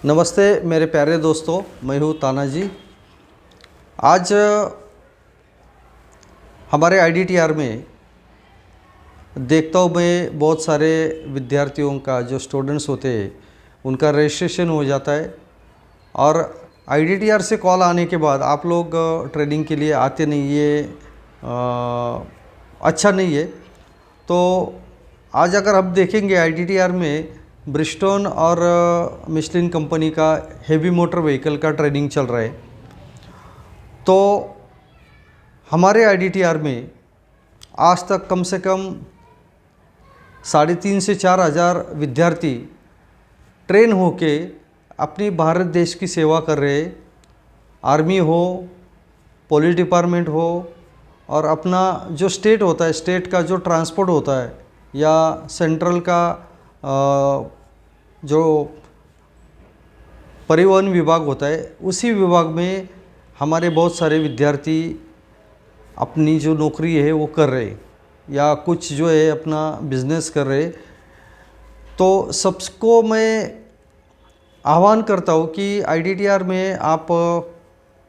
नमस्ते मेरे प्यारे दोस्तों, मैं हूँ ताना जी। आज हमारे आईडीटीआर में देखता हूँ मैं बहुत सारे विद्यार्थियों का जो स्टूडेंट्स होते हैं उनका रजिस्ट्रेशन हो जाता है और आईडीटीआर से कॉल आने के बाद आप लोग ट्रेनिंग के लिए आते नहीं, ये अच्छा नहीं है। तो आज अगर हम देखेंगे आईडीटीआर में ब्रिजस्टोन और मिशलिन कंपनी का हेवी मोटर व्हीकल का ट्रेनिंग चल रहा है। तो हमारे आईडीटीआर में आज तक कम से कम 3,500 से 4,000 विद्यार्थी ट्रेन होके अपनी भारत देश की सेवा कर रहे हैं। आर्मी हो, पुलिस डिपार्टमेंट हो और अपना जो स्टेट होता है, स्टेट का जो ट्रांसपोर्ट होता है या सेंट्रल का जो परिवहन विभाग होता है, उसी विभाग में हमारे बहुत सारे विद्यार्थी अपनी जो नौकरी है वो कर रहे या कुछ जो है अपना बिजनेस कर रहे। तो सबको मैं आह्वान करता हूँ कि आईडीटीआर में आप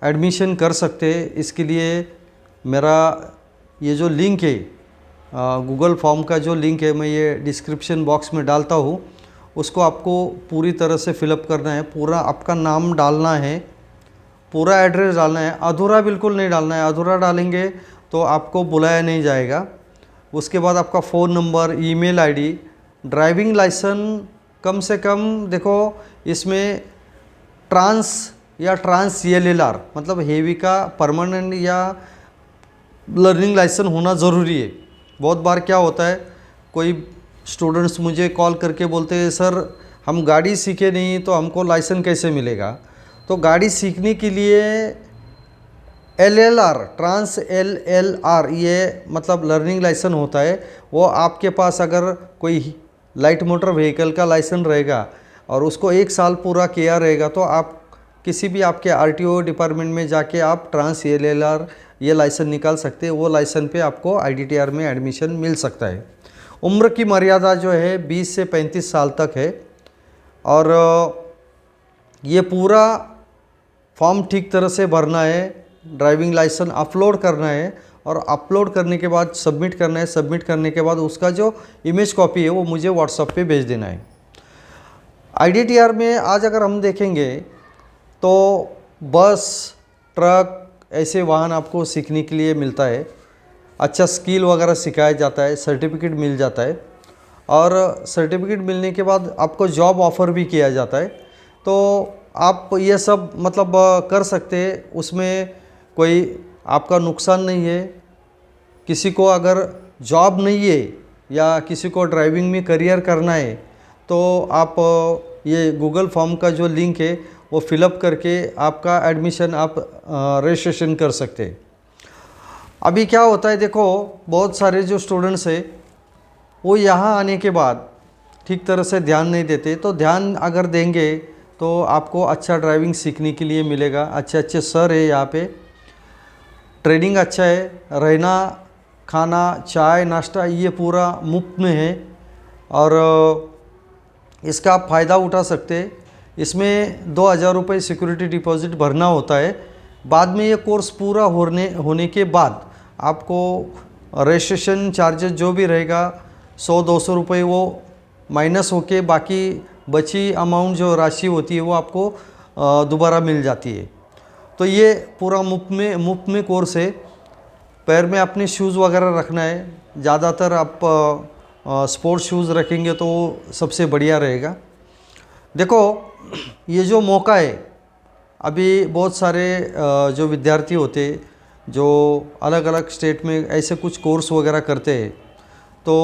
एडमिशन कर सकते हैं। इसके लिए मेरा ये जो लिंक है, गूगल फॉर्म का जो लिंक है, मैं ये डिस्क्रिप्शन बॉक्स में डालता हूँ। उसको आपको पूरी तरह से फिलअप करना है, पूरा आपका नाम डालना है, पूरा एड्रेस डालना है, अधूरा बिल्कुल नहीं डालना है। अधूरा डालेंगे तो आपको बुलाया नहीं जाएगा। उसके बाद आपका phone number, email ID, driving licence कम से कम देखो इसमें ट्रांस या ट्रांस एलएलआर मतलब हेवी का परमानेंट या लर्निंग लाइसेंस होना ज़रूरी है। बहुत बार क्या होता है, कोई स्टूडेंट्स मुझे कॉल करके बोलते हैं सर हम गाड़ी सीखे नहीं तो हमको लाइसेंस कैसे मिलेगा। तो गाड़ी सीखने के लिए एलएलआर, ट्रांस एलएलआर, ये मतलब लर्निंग लाइसेंस होता है। वो आपके पास अगर कोई लाइट मोटर व्हीकल का लाइसेंस रहेगा और उसको 1 साल पूरा किया रहेगा तो आप किसी भी आपके आरटीओ डिपार्टमेंट में जाके आप ट्रांस एलएलआर ये लाइसेंस निकाल सकते हैं। वो लाइसेंस पे आपको आईडीटीआर में एडमिशन मिल सकता है। उम्र की मर्यादा जो है 20 से 35 साल तक है और ये पूरा फॉर्म ठीक तरह से भरना है, ड्राइविंग लाइसेंस अपलोड करना है और अपलोड करने के बाद सबमिट करना है। सबमिट करने के बाद उसका जो इमेज कॉपी है वो मुझे व्हाट्सएप पे भेज देना है। आईडीटीआर में आज अगर हम देखेंगे तो बस, ट्रक, ऐसे वाहन आपको सीखने के लिए मिलता है। अच्छा स्किल वगैरह सिखाया जाता है, सर्टिफिकेट मिल जाता है और सर्टिफिकेट मिलने के बाद आपको जॉब ऑफ़र भी किया जाता है। तो आप ये सब मतलब कर सकते हैं, उसमें कोई आपका नुकसान नहीं है। किसी को अगर जॉब नहीं है या किसी को ड्राइविंग में करियर करना है तो आप ये गूगल फॉर्म का जो लिंक है वो फिलअप करके आपका एडमिशन आप रजिस्ट्रेशन कर सकते हैं। अभी क्या होता है देखो, बहुत सारे जो स्टूडेंट्स हैं वो यहाँ आने के बाद ठीक तरह से ध्यान नहीं देते। तो ध्यान अगर देंगे तो आपको अच्छा ड्राइविंग सीखने के लिए मिलेगा। अच्छे अच्छे सर है यहाँ पे, ट्रेनिंग अच्छा है, रहना, खाना, चाय, नाश्ता ये पूरा मुफ्त में है और इसका आप फ़ायदा उठा सकते हैं। इसमें 2,000 रुपये सिक्योरिटी डिपॉजिट भरना होता है। बाद में ये कोर्स पूरा होने के बाद आपको रजिस्ट्रेशन चार्जेस जो भी रहेगा 100-200 रुपये वो माइनस होके बाकी बची अमाउंट जो राशि होती है वो आपको दोबारा मिल जाती है। तो ये पूरा मुफ्त में कोर्स है। पैर में अपने शूज़ वगैरह रखना है, ज़्यादातर आप स्पोर्ट्स शूज़ रखेंगे तो सबसे बढ़िया रहेगा। देखो ये जो मौका है, अभी बहुत सारे जो विद्यार्थी होते जो अलग अलग स्टेट में ऐसे कुछ कोर्स वगैरह करते हैं तो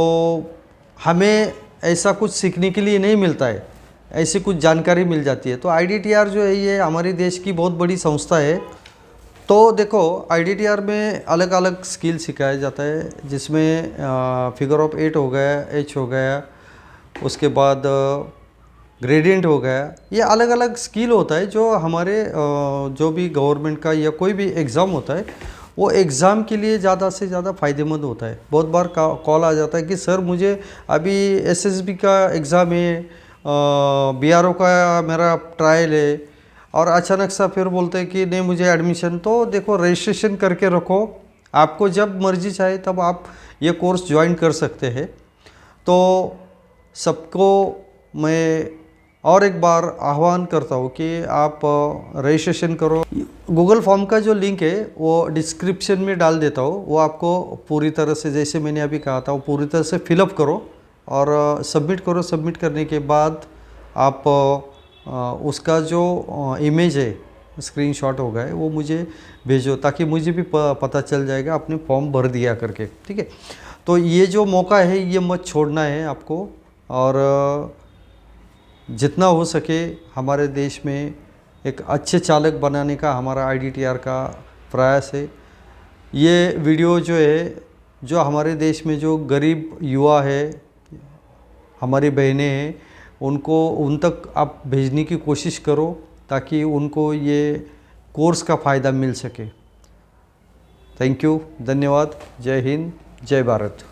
हमें ऐसा कुछ सीखने के लिए नहीं मिलता है, ऐसी कुछ जानकारी मिल जाती है। तो आईडीटीआर जो है ये हमारे देश की बहुत बड़ी संस्था है। तो देखो आईडीटीआर में अलग अलग स्किल सिखाया जाता है, जिसमें फिगर ऑफ 8 हो गया, एच हो गया, उसके बाद ग्रेडियंट हो गया। ये अलग अलग स्किल होता है जो हमारे जो भी गवर्नमेंट का या कोई भी एग्ज़ाम होता है वो एग्ज़ाम के लिए ज़्यादा से ज़्यादा फ़ायदेमंद होता है। बहुत बार कॉल आ जाता है कि सर मुझे अभी एसएसबी का एग्ज़ाम है, BRO का मेरा ट्रायल है और अचानक सा फिर बोलते हैं कि नहीं मुझे एडमिशन, तो देखो रजिस्ट्रेशन करके रखो, आपको जब मर्जी चाहे तब आप ये कोर्स ज्वाइन कर सकते हैं। तो सबको मैं और एक बार आह्वान करता हूँ कि आप रजिस्ट्रेशन करो। गूगल फॉर्म का जो लिंक है वो डिस्क्रिप्शन में डाल देता हूँ, वो आपको पूरी तरह से जैसे मैंने अभी कहा था वो पूरी तरह से फिलअप करो और सबमिट करो। सबमिट करने के बाद आप उसका जो इमेज है, स्क्रीनशॉट होगा है, वो मुझे भेजो ताकि मुझे भी पता चल जाएगा आपने फॉर्म भर दिया करके, ठीक है। तो ये जो मौका है ये मत छोड़ना है आपको, और जितना हो सके हमारे देश में एक अच्छे चालक बनाने का हमारा IDTR का प्रयास है। ये वीडियो जो है, जो हमारे देश में जो गरीब युवा है, हमारी बहनें हैं, उनको उन तक आप भेजने की कोशिश करो ताकि उनको ये कोर्स का फ़ायदा मिल सके। थैंक यू, धन्यवाद। जय हिंद, जय भारत।